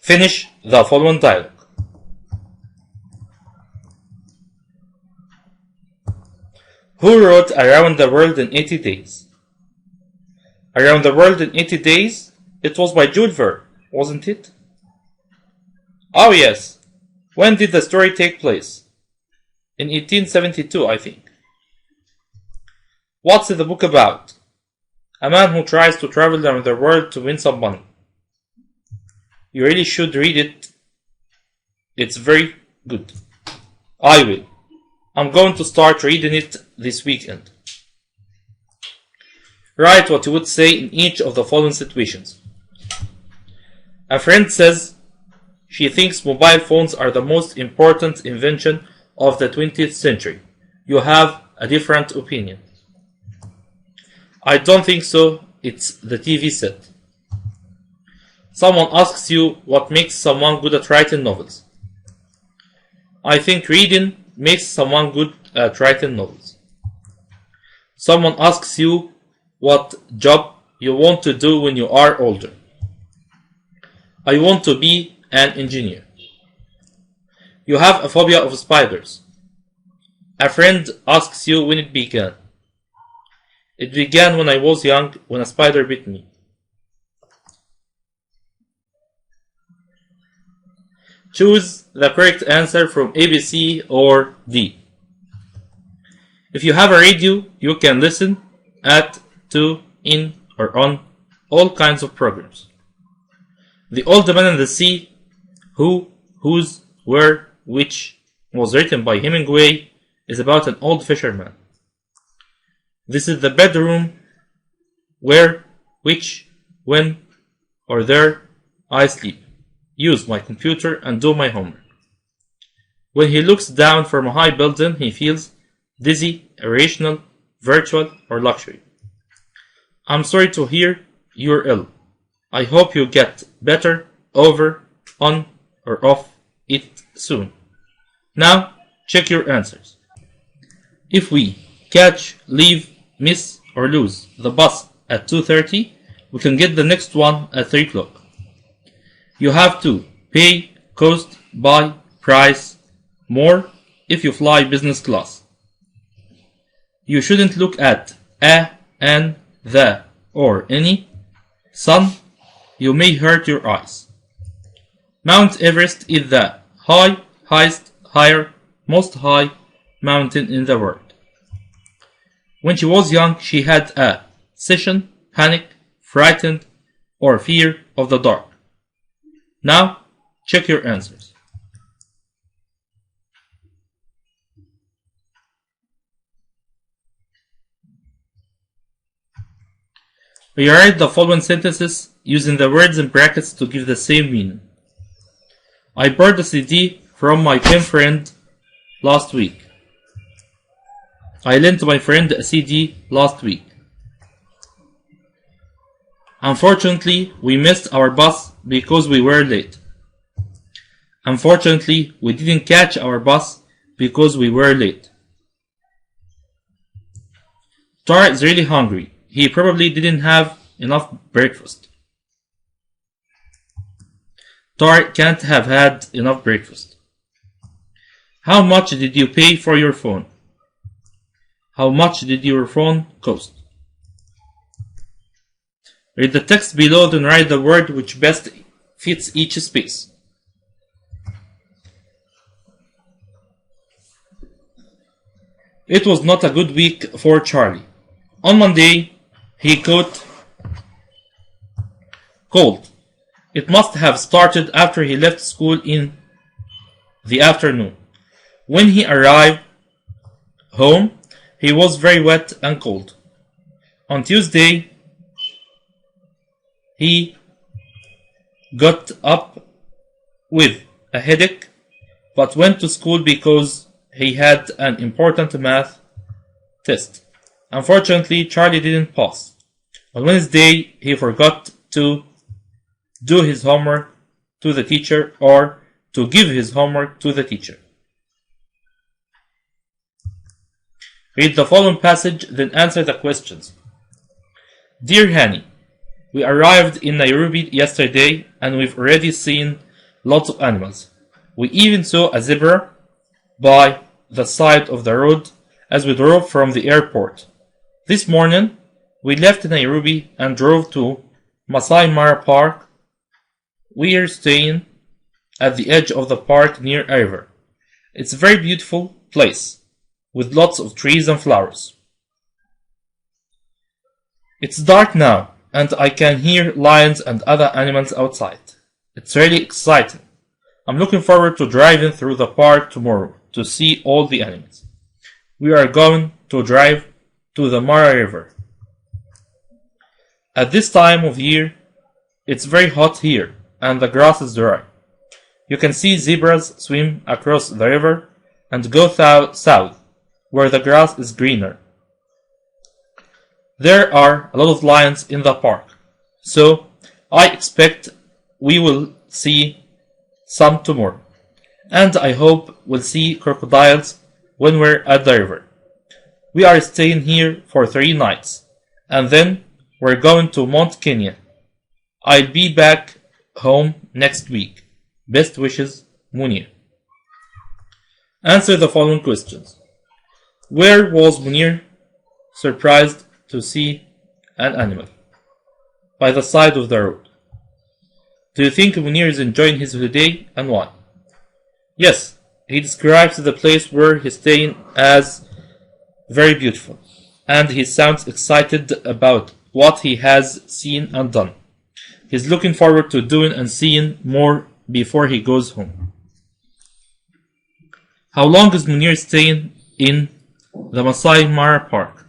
Finish the following dialogue. Who wrote Around the World in 80 Days? Around the World in 80 Days? It was by Jules Verne, wasn't it? Oh yes. When did the story take place? In 1872, I think. What's the book about? A man who tries to travel around the world to win some money. You really should read it. It's very good. I will. I'm going to start reading it this weekend. Write what you would say in each of the following situations. A friend says she thinks mobile phones are the most important invention of the 20th century. You have a different opinion. I don't think so. It's the TV set. Someone asks you what makes someone good at writing novels. I think reading makes someone good at writing novels. Someone asks you what job you want to do when you are older. I want to be an engineer. You have a phobia of spiders. A friend asks you when it began. It began when I was young, when a spider bit me. Choose the correct answer from A, B, C, or D. If you have a radio, you can listen at, to, in, or on all kinds of programs. The Old Man and the Sea, Who, Whose, Where, Which was written by Hemingway, is about an old fisherman. This is the bedroom where, which, when, or there I sleep, use my computer and do my homework. When he looks down from a high building, he feels dizzy, irrational, virtual, or luxury. I'm sorry to hear you're ill. I hope you get better, over, on, or off it soon. Now, check your answers. If we catch, leave, miss, or lose the bus at 2:30, we can get the next one at 3 o'clock. You have to pay, cost, buy, price, more if you fly business class. You shouldn't look at a, an, the, or any. Sun, you may hurt your eyes. Mount Everest is the highest, higher, most high mountain in the world. When she was young, she had a session, panic, frightened, or fear of the dark. Now, check your answers. Rewrite the following sentences using the words in brackets to give the same meaning. I borrowed a CD from my pen friend last week. I lent my friend a CD last week. Unfortunately, we missed our bus because we were late. Unfortunately, we didn't catch our bus because we were late. Tara is really hungry. He probably didn't have enough breakfast. Tara can't have had enough breakfast. How much did you pay for your phone? How much did your phone cost? Read the text below, then write the word which best fits each space. It was not a good week for Charlie. On Monday, he caught cold. It must have started after he left school in the afternoon. When he arrived home, he was very wet and cold. On Tuesday, he got up with a headache, but went to school because he had an important math test. Unfortunately, Charlie didn't pass. On Wednesday, he forgot to do his homework to the teacher or to give his homework to the teacher. Read the following passage, then answer the questions. Dear Hani, we arrived in Nairobi yesterday and we've already seen lots of animals. We even saw a zebra by the side of the road as we drove from the airport. This morning, we left Nairobi and drove to Masai Mara Park. We are staying at the edge of the park near a river. It's a very beautiful place with lots of trees and flowers. It's dark now and I can hear lions and other animals outside. It's really exciting. I'm looking forward to driving through the park tomorrow to see all the animals. We are going to drive to the Mara River. At this time of year, it's very hot here and the grass is dry. You can see zebras swim across the river and go south where the grass is greener. There are a lot of lions in the park, so I expect we will see some tomorrow. And I hope we'll see crocodiles when we're at the river. We are staying here for 3 nights, and then we're going to Mount Kenya. I'll be back home next week. Best wishes, Munir. Answer the following questions. Where was Munir surprised to see an animal? By the side of the road. Do you think Munir is enjoying his holiday and why? Yes, he describes the place where he's staying as very beautiful, and he sounds excited about what he has seen and done. He's looking forward to doing and seeing more before he goes home. How long is Munir staying in the Masai Mara Park?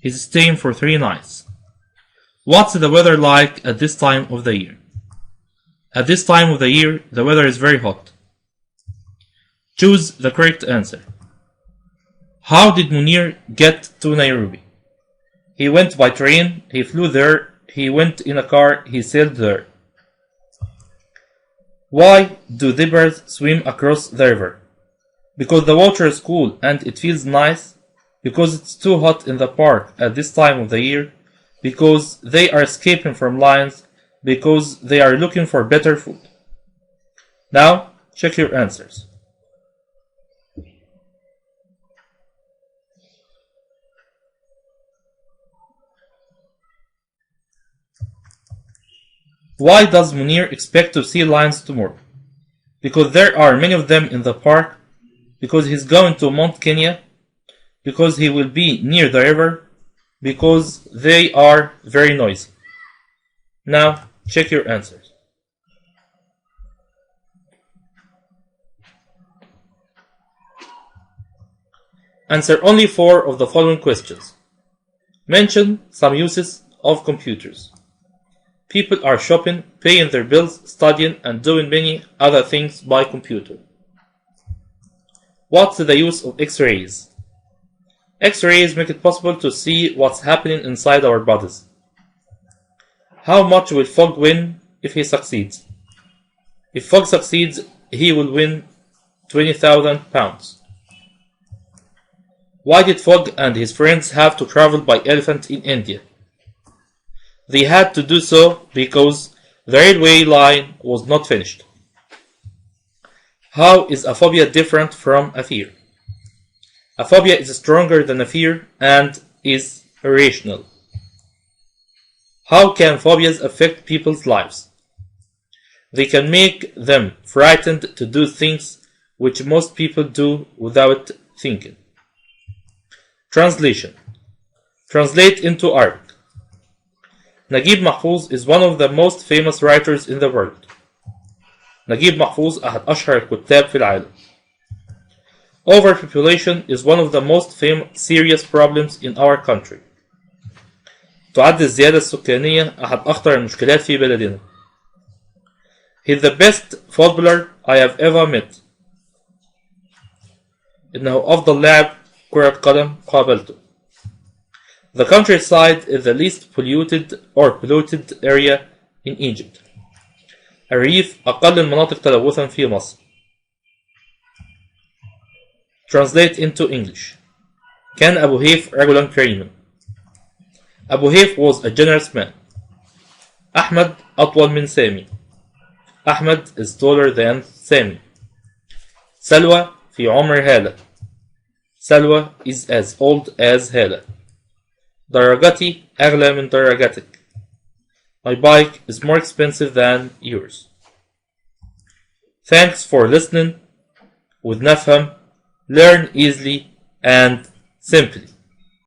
He's staying for 3 nights. What's the weather like at this time of the year? At this time of the year, the weather is very hot. Choose the correct answer. How did Munir get to Nairobi? He went by train, he flew there, he went in a car, he sailed there. Why do zebras swim across the river? Because the water is cool and it feels nice. Because it's too hot in the park at this time of the year. Because they are escaping from lions. Because they are looking for better food. Now, check your answers. Why does Munir expect to see lions tomorrow? Because there are many of them in the park. Because he's going to Mount Kenya. Because he will be near the river. Because they are very noisy. Now, check your answers. Answer only 4 of the following questions. Mention some uses of computers. People are shopping, paying their bills, studying, and doing many other things by computer. What's the use of X-rays? X-rays make it possible to see what's happening inside our bodies. How much will Fogg win if he succeeds? If Fogg succeeds, he will win £20,000. Why did Fogg and his friends have to travel by elephant in India? They had to do so because the railway line was not finished. How is a phobia different from a fear? A phobia is stronger than a fear and is irrational. How can phobias affect people's lives? They can make them frightened to do things which most people do without thinking. Translation. Translate into Arabic. Naguib Mahfouz is one of the most famous writers in the world. نجيب محفوظ أحد أشهر الكتاب في العالم. Overpopulation is one of the most serious problems in our country. تعد الزيادة السكانية أحد أخطر المشكلات في بلدنا. He's the best footballer I have ever met. إنه أفضل لاعب كرة قدم قابلته. The countryside is the least polluted area in Egypt. الريف أقل المناطق تلوثا في مصر. Translate into English. كان أبو هيف رجلا كريما. أبو هيف was a generous man. أحمد أطول من سامي. Ahmed is taller than Sami. سلوى في عمر هالة. سلوى is as old as هالة. درجتي أغلى من درجتك. My bike is more expensive than yours. Thanks for listening. With نفهم, learn easily and simply.